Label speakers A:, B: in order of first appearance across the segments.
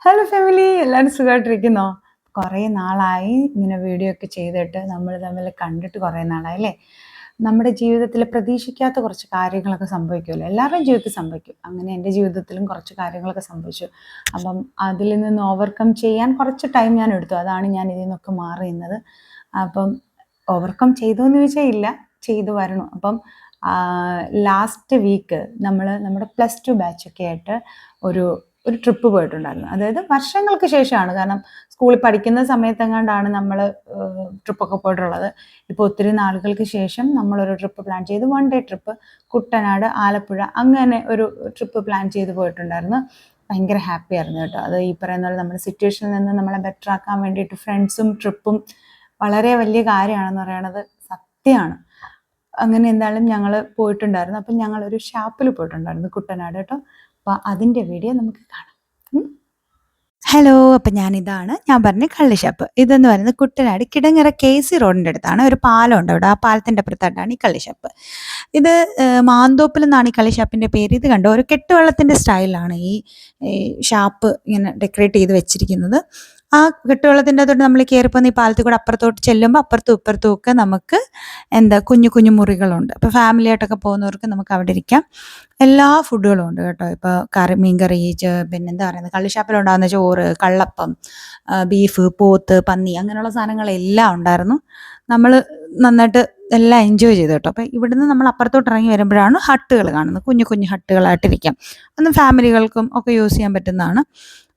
A: Hello family, എല്ലാവരും സുഖമായിട്ടിരിക്കുന്നോ? കുറേ നാളായി ഇങ്ങനെ വീഡിയോ ഒക്കെ ചെയ്തിട്ട്. നമ്മൾ തമ്മിൽ കണ്ടിട്ട് കുറേ നാളായി അല്ലേ? നമ്മുടെ ജീവിതത്തിൽ പ്രതീക്ഷിക്കാത്ത കുറച്ച് കാര്യങ്ങളൊക്കെ സംഭവിക്കുമല്ലോ, എല്ലാവരുടെയും ജീവിതത്തിൽ സംഭവിക്കും. അങ്ങനെ എൻ്റെ ജീവിതത്തിലും കുറച്ച് കാര്യങ്ങളൊക്കെ സംഭവിച്ചു. അപ്പം അതിൽ നിന്ന് ഓവർകം ചെയ്യാൻ കുറച്ച് ടൈം ഞാൻ എടുത്തു. അതാണ് ഞാൻ ഇതിൽ നിന്നൊക്കെ മാറിയുന്നത്. അപ്പം ഓവർകം ചെയ്തു എന്ന് ചോദിച്ചാൽ ഇല്ല, ചെയ്തു വരണം. അപ്പം ലാസ്റ്റ് വീക്ക് നമ്മുടെ +2 ബാച്ചൊക്കെ ആയിട്ട് ഒരു ട്രിപ്പ് പോയിട്ടുണ്ടായിരുന്നു. അതായത് വർഷങ്ങൾക്ക് ശേഷമാണ്. കാരണം സ്കൂളിൽ പഠിക്കുന്ന സമയത്തെങ്ങാണ്ടാണ് നമ്മൾ ട്രിപ്പൊക്കെ പോയിട്ടുള്ളത്. ഇപ്പോൾ ഒത്തിരി നാളുകൾക്ക് ശേഷം നമ്മളൊരു ട്രിപ്പ് പ്ലാൻ ചെയ്തു. 1 ഡേ ട്രിപ്പ് കുട്ടനാട്, ആലപ്പുഴ അങ്ങനെ ഒരു ട്രിപ്പ് പ്ലാൻ ചെയ്ത് പോയിട്ടുണ്ടായിരുന്നു. ഭയങ്കര ഹാപ്പി ആയിരുന്നു കേട്ടോ. അത് ഈ പറയുന്ന പോലെ നമ്മുടെ സിറ്റുവേഷനിൽ നിന്ന് നമ്മളെ ബെറ്റർ ആക്കാൻ വേണ്ടിയിട്ട് ഫ്രണ്ട്സും ട്രിപ്പും വളരെ വലിയ കാര്യമാണെന്ന് പറയണത് സത്യമാണ്. അങ്ങനെ എന്തായാലും ഞങ്ങൾ പോയിട്ടുണ്ടായിരുന്നു. അപ്പം ഞങ്ങളൊരു ഷാപ്പിൽ പോയിട്ടുണ്ടായിരുന്നു കുട്ടനാട് കേട്ടോ. അപ്പോൾ അതിൻ്റെ വീഡിയോ നമുക്ക് കാണാം. ഹലോ, അപ്പം ഞാൻ പറഞ്ഞ കള്ള് ഷാപ്പ്. ഇതെന്ന് പറയുന്നത് കുട്ടനാട് കിടങ്ങറ KC റോഡിൻ്റെ അടുത്താണ്. ഒരു പാലം ഉണ്ട് അവിടെ. ആ പാലത്തിൻ്റെ അപ്പുറത്തായിട്ടാണ് ഈ കള്ള് ഷാപ്പ്. ഇത് മാന്തോപ്പിൽ നിന്നാണ് ഈ കള്ള് ഷാപ്പിൻ്റെ പേര്. ഇത് കണ്ടോ, ഒരു കെട്ടുവള്ളത്തിൻ്റെ സ്റ്റൈലാണ് ഈ ഷാപ്പ് ഇങ്ങനെ ഡെക്കറേറ്റ് ചെയ്ത് വെച്ചിരിക്കുന്നത്. ആ കെട്ടുവള്ളത്തിൻ്റെ അകത്തോട്ട് നമ്മൾ കയറിപ്പോകുന്ന ഈ പാലത്തിൽ കൂടെ അപ്പുറത്തോട്ട് ചെല്ലുമ്പോൾ അപ്പുറത്തും ഇപ്പുറത്തും ഒക്കെ നമുക്ക് കുഞ്ഞു കുഞ്ഞു മുറികളുണ്ട്. അപ്പോൾ ഫാമിലി ആയിട്ടൊക്കെ പോകുന്നവർക്ക് നമുക്ക് അവിടെ ഇരിക്കാം. എല്ലാ ഫുഡുകളും ഉണ്ട് കേട്ടോ. ഇപ്പോൾ മീൻകറി, പിന്നെന്താ പറയുന്നത്, കള്ളുഷാപ്പിലുണ്ടാകുന്ന ചോറ്, കള്ളപ്പം, ബീഫ്, പോത്ത്, പന്നി അങ്ങനെയുള്ള സാധനങ്ങളെല്ലാം ഉണ്ടായിരുന്നു. നമ്മൾ നന്നായിട്ട് എല്ലാം എൻജോയ് ചെയ്തു കേട്ടോ. അപ്പോൾ ഇവിടുന്ന് നമ്മൾ അപ്പുറത്തോട്ട് ഇറങ്ങി വരുമ്പോഴാണ് ഹട്ടുകൾ കാണുന്നത്. കുഞ്ഞു കുഞ്ഞു ഹട്ടുകളായിട്ടിരിക്കാം. അന്ന് ഫാമിലികൾക്കും ഒക്കെ യൂസ് ചെയ്യാൻ പറ്റുന്നതാണ്.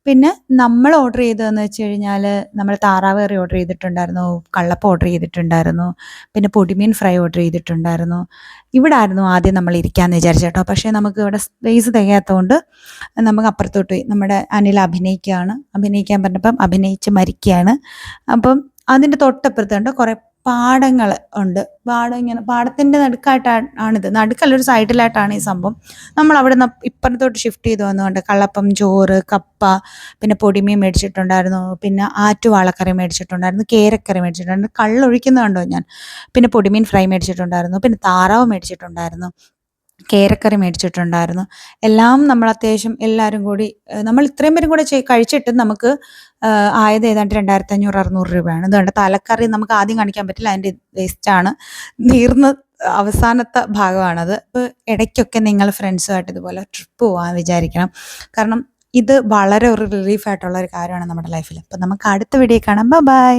A: പിന്നെ നമ്മൾ ഓർഡർ ചെയ്തതെന്ന് വെച്ച് കഴിഞ്ഞാൽ നമ്മൾ താറാവ് കറി ഓർഡർ ചെയ്തിട്ടുണ്ടായിരുന്നു, കള്ളപ്പം ഓർഡർ ചെയ്തിട്ടുണ്ടായിരുന്നു, പിന്നെ പൊടിമീൻ ഫ്രൈ ഓർഡർ ചെയ്തിട്ടുണ്ടായിരുന്നു. ഇവിടെ ആയിരുന്നു ആദ്യം നമ്മൾ ഇരിക്കാമെന്ന് വിചാരിച്ചു കേട്ടോ. പക്ഷേ നമുക്ക് ഇവിടെ സ്പേസ് തികയാത്തതുകൊണ്ട് നമുക്ക് അപ്പുറത്തോട്ട് പോയി. നമ്മുടെ അനിൽ അഭിനയിക്കാൻ പറഞ്ഞപ്പം അഭിനയിച്ച് മരിക്കുകയാണ്. അപ്പം അതിൻ്റെ തൊട്ടപ്പുറത്തുണ്ട് കുറേ പാടങ്ങൾ ഉണ്ട്. പാടത്തിൻ്റെ നടുക്കായിട്ടാണിത്. നടുക്കല്ല, ഒരു സൈഡിലായിട്ടാണ് ഈ സംഭവം. നമ്മൾ അവിടെ നിന്ന് ഇപ്പുറത്തോട്ട് ഷിഫ്റ്റ് ചെയ്ത് വന്നുകൊണ്ട് കള്ളപ്പം, ചോറ്, കപ്പ, പിന്നെ പൊടിമീൻ മേടിച്ചിട്ടുണ്ടായിരുന്നു, പിന്നെ ആറ്റുവാളക്കറി മേടിച്ചിട്ടുണ്ടായിരുന്നു, കേരക്കറി മേടിച്ചിട്ടുണ്ടായിരുന്നു, കള്ളൊഴിക്കുന്നത് കണ്ടോ ഞാൻ. പിന്നെ പൊടിമീൻ ഫ്രൈ മേടിച്ചിട്ടുണ്ടായിരുന്നു, പിന്നെ താറാവ് മേടിച്ചിട്ടുണ്ടായിരുന്നു, കേരക്കറി മേടിച്ചിട്ടുണ്ടായിരുന്നു. എല്ലാം നമ്മൾ അത്യാവശ്യം എല്ലാവരും കൂടി നമ്മൾ ഇത്രയും പേരും കൂടെ കഴിച്ചിട്ട് നമുക്ക് ആയത് ഏതാണ്ട് 2500-600 രൂപയാണ്. അതുകൊണ്ട് തലക്കറി നമുക്ക് ആദ്യം കാണിക്കാൻ പറ്റില്ല, അതിൻ്റെ വേസ്റ്റാണ് തീർന്ന് അവസാനത്തെ ഭാഗമാണത്. ഇപ്പോൾ ഇടയ്ക്കൊക്കെ നിങ്ങൾ ഫ്രണ്ട്സുമായിട്ട് ഇതുപോലെ ട്രിപ്പ് പോകാൻ വിചാരിക്കണം. കാരണം ഇത് വളരെ ഒരു റിലീഫായിട്ടുള്ള ഒരു കാര്യമാണ് നമ്മുടെ ലൈഫിൽ. അപ്പോൾ നമുക്ക് അടുത്ത വീഡിയോ കാണാം. ബൈ.